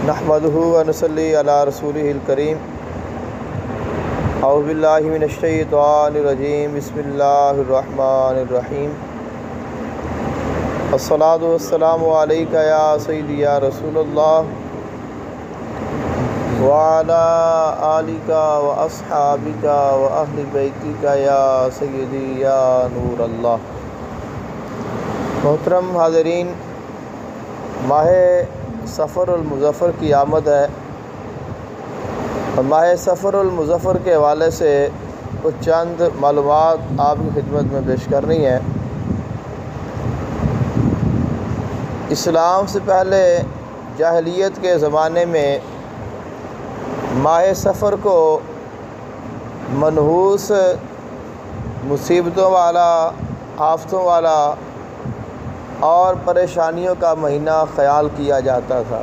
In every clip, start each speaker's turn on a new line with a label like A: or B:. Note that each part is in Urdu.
A: نحمدہ و نصلی علی رسولہ الکریم اعوذ باللہ من الشیطان الرجیم بسم اللہ الرحمن الرحیم الصلاۃ والسلام علیک یا سیدی یا رسول اللہ وعلی آلک و اصحابک و اہل بیتک یا سیدی یا نور اللہ۔ محترم حاضرین، ماہ سفر المظفر کی آمد ہے اور ماہ سفر المظفر کے حوالے سے کچھ چند معلومات آپ کی خدمت میں پیش کرنی ہے۔ اسلام سے پہلے جاہلیت کے زمانے میں ماہ سفر کو منحوس، مصیبتوں والا، آفتوں والا اور پریشانیوں کا مہینہ خیال کیا جاتا تھا،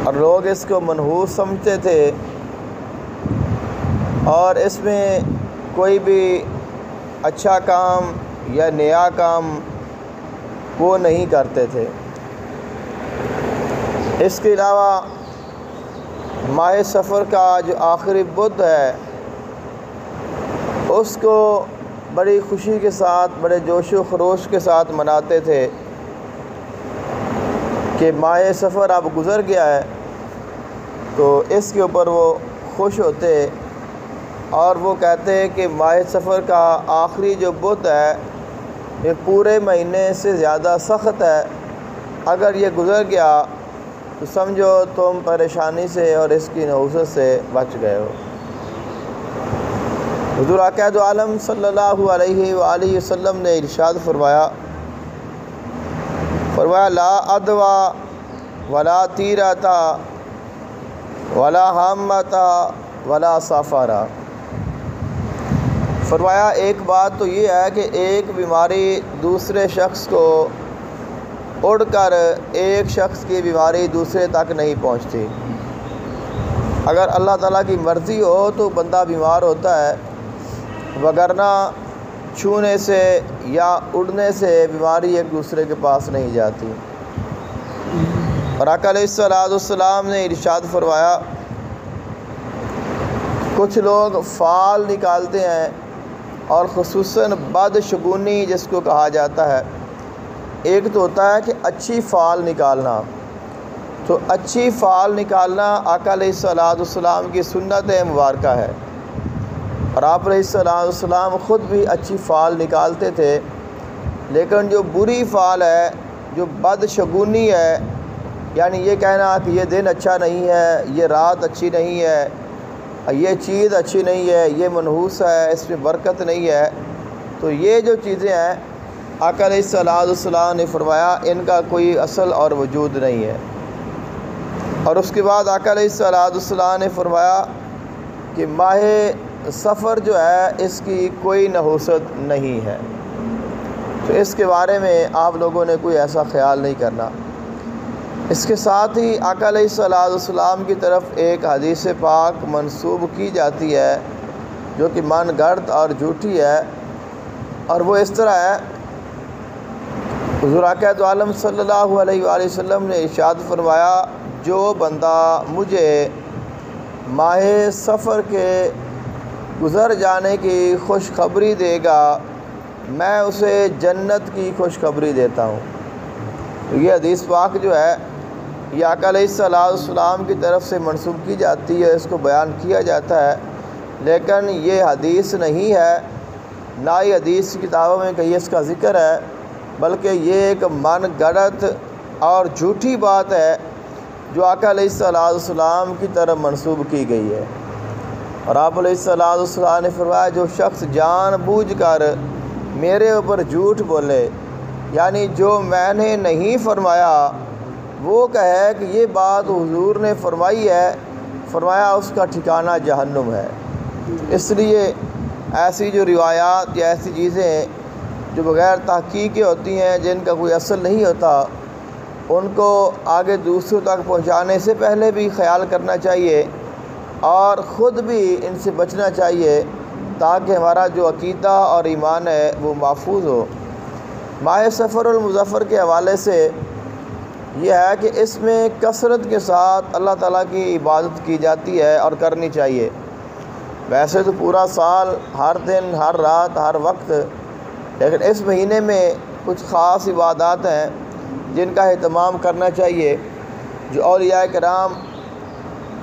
A: اور لوگ اس کو منحوس سمجھتے تھے اور اس میں کوئی بھی اچھا کام یا نیا کام وہ نہیں کرتے تھے۔ اس کے علاوہ ماہ سفر کا جو آخری بدھ ہے اس کو بڑی خوشی کے ساتھ، بڑے جوش و خروش کے ساتھ مناتے تھے کہ ماہ سفر اب گزر گیا ہے، تو اس کے اوپر وہ خوش ہوتے اور وہ کہتے کہ ماہ سفر کا آخری جو بدھ ہے یہ پورے مہینے سے زیادہ سخت ہے، اگر یہ گزر گیا تو سمجھو تم پریشانی سے اور اس کی نحوست سے بچ گئے ہو۔ حضور اقائد عالم صلی اللہ علیہ وآلہ وسلم نے ارشاد فرمایا لا عدویٰ ولا تیرتا ولا حامتا ولا سفارا۔ فرمایا ایک بات تو یہ ہے کہ ایک بیماری دوسرے شخص کو اڑ کر ایک شخص کی بیماری دوسرے تک نہیں پہنچتی۔ اگر اللہ تعالیٰ کی مرضی ہو تو بندہ بیمار ہوتا ہے، وگرنہ چھونے سے یا اڑنے سے بیماری ایک دوسرے کے پاس نہیں جاتی۔ اور آقا علیہ الصلوۃ والسلام نے ارشاد فرمایا کچھ لوگ فال نکالتے ہیں، اور خصوصاً بدشگونی جس کو کہا جاتا ہے، ایک تو ہوتا ہے کہ اچھی فال نکالنا، تو اچھی فال نکالنا آقا علیہ الصلوۃ والسلام کی سنت مبارکہ ہے، اور آپ علیہ الصلوۃ والسلام خود بھی اچھی فال نکالتے تھے۔ لیکن جو بری فال ہے، جو بدشگونی ہے، یعنی یہ کہنا کہ یہ دن اچھا نہیں ہے، یہ رات اچھی نہیں ہے، یہ چیز اچھی نہیں ہے، یہ منحوس ہے، اس میں برکت نہیں ہے، تو یہ جو چیزیں ہیں آقا علیہ الصلوۃ والسلام نے فرمایا ان کا کوئی اصل اور وجود نہیں ہے۔ اور اس کے بعد آقا علیہ الصلوۃ والسلام نے فرمایا کہ ماہ سفر جو ہے اس کی کوئی نحوست نہیں ہے، تو اس کے بارے میں آپ لوگوں نے کوئی ایسا خیال نہیں کرنا۔ اس کے ساتھ ہی آقا علیہ الصلوۃ والسلام کی طرف ایک حدیث پاک منسوب کی جاتی ہے جو کہ من گھڑت اور جھوٹی ہے، اور وہ اس طرح ہے۔ حضور اقائد عالم صلی اللہ علیہ وآلہ وسلم نے ارشاد فرمایا جو بندہ مجھے ماہ سفر کے گزر جانے کی خوشخبری دے گا میں اسے جنت کی خوشخبری دیتا ہوں۔ یہ حدیث پاک جو ہے یہ آقا علیہ الصلوۃ والسلام کی طرف سے منسوب کی جاتی ہے، اس کو بیان کیا جاتا ہے، لیکن یہ حدیث نہیں ہے، نہ ہی حدیث کتابوں میں کہیں اس کا ذکر ہے، بلکہ یہ ایک من گھڑت اور جھوٹی بات ہے جو آقا علیہ الصلوۃ والسلام کی طرف منسوب کی گئی ہے۔ اور آپ علیہ الصلوۃ والسلام نے فرمایا جو شخص جان بوجھ کر میرے اوپر جھوٹ بولے، یعنی جو میں نے نہیں فرمایا، وہ کہے کہ یہ بات حضور نے فرمائی ہے، فرمایا اس کا ٹھکانہ جہنم ہے۔ اس لیے ایسی جو روایات یا ایسی چیزیں جو بغیر تحقیق کے ہوتی ہیں، جن کا کوئی اصل نہیں ہوتا، ان کو آگے دوسروں تک پہنچانے سے پہلے بھی خیال کرنا چاہیے اور خود بھی ان سے بچنا چاہیے تاکہ ہمارا جو عقیدہ اور ایمان ہے وہ محفوظ ہو۔ ماہ سفر المظفر کے حوالے سے یہ ہے کہ اس میں کثرت کے ساتھ اللہ تعالیٰ کی عبادت کی جاتی ہے اور کرنی چاہیے۔ ویسے تو پورا سال ہر دن ہر رات ہر وقت، لیکن اس مہینے میں کچھ خاص عبادات ہیں جن کا اہتمام کرنا چاہیے، جو اولیاء کرام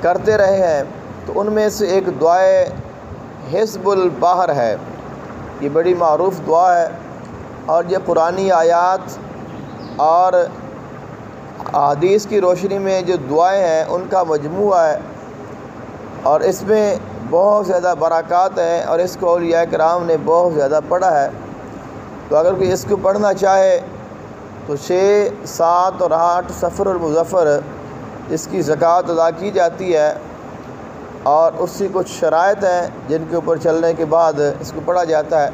A: کرتے رہے ہیں۔ تو ان میں سے ایک دعائے حزب البحر ہے، یہ بڑی معروف دعا ہے، اور یہ قرآنی آیات اور احادیث کی روشنی میں جو دعائیں ہیں ان کا مجموعہ ہے، اور اس میں بہت زیادہ برکات ہیں، اور اس کو اولیاء کرام نے بہت زیادہ پڑھا ہے۔ تو اگر کوئی اس کو پڑھنا چاہے تو 6، 7 اور 8 صفر المظفر اس کی زکوٰۃ ادا کی جاتی ہے، اور اس کی کچھ شرائط ہیں جن کے اوپر چلنے کے بعد اس کو پڑھا جاتا ہے۔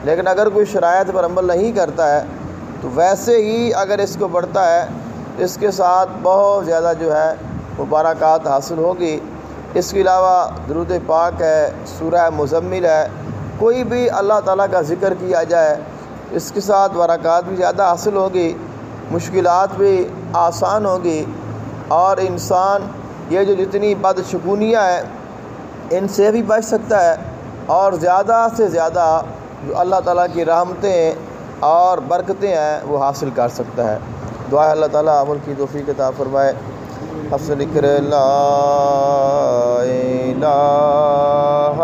A: لیکن اگر کوئی شرائط پر عمل نہیں کرتا ہے تو ویسے ہی اگر اس کو پڑھتا ہے اس کے ساتھ بہت زیادہ جو ہے مبارکات حاصل ہوگی۔ اس کے علاوہ درود پاک ہے، سورہ مزمل ہے، کوئی بھی اللہ تعالیٰ کا ذکر کیا جائے اس کے ساتھ برکات بھی زیادہ حاصل ہوگی، مشکلات بھی آسان ہوگی، اور انسان یہ جو جتنی بدشگونیاں ہیں ان سے بھی بچ سکتا ہے، اور زیادہ سے زیادہ جو اللہ تعالیٰ کی رحمتیں اور برکتیں ہیں وہ حاصل کر سکتا ہے۔ دعا اللہ تعالیٰ عمل کی توفیق عطا فرمائے۔ حفظ ذکر لا الہ